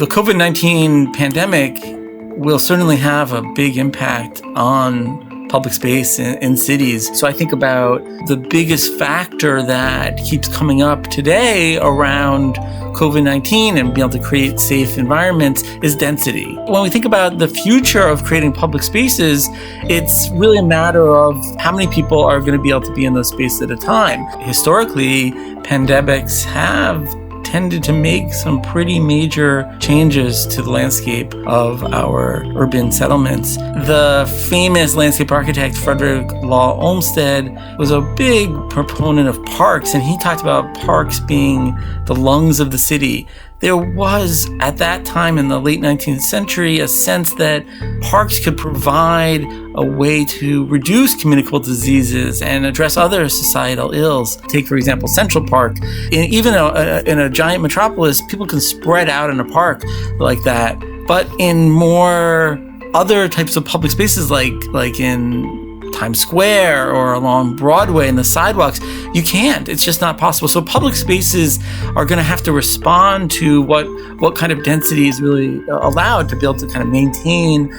The COVID-19 pandemic will certainly have a big impact on public space in cities. So I think about the biggest factor that keeps coming up today around COVID-19 and being able to create safe environments is density. When we think about the future of creating public spaces, it's really a matter of how many people are going to be able to be in those spaces at a time. Historically, pandemics have tended to make some pretty major changes to the landscape of our urban settlements. The famous landscape architect Frederick Law Olmsted was a big proponent of parks, and he talked about parks being the lungs of the city. There was, at that time in the late 19th century, a sense that parks could provide a way to reduce communicable diseases and address other societal ills. Take, for example, Central Park. Even in a giant metropolis, people can spread out in a park like that. But in more other types of public spaces, like in Times Square or along Broadway and the sidewalks, you can't. It's just not possible. So public spaces are going to have to respond to what kind of density is really allowed to be able to kind of maintain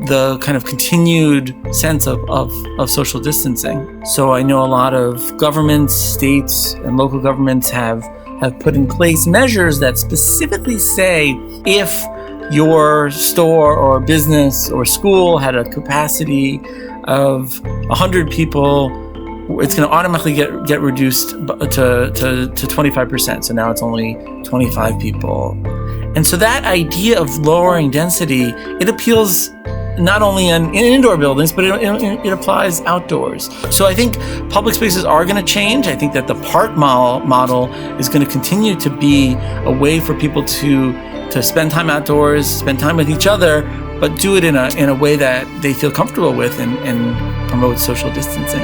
the kind of continued sense of social distancing. So I know a lot of governments, states, and local governments have put in place measures that specifically say if your store or business or school had a capacity of 100 people, it's going to automatically get reduced to 25%. So now it's only 25 people. And so that idea of lowering density, it appeals not only in indoor buildings, but it applies outdoors. So I think public spaces are going to change. I think that the park model is going to continue to be a way for people to spend time outdoors, spend time with each other, but do it in a way that they feel comfortable with and promote social distancing.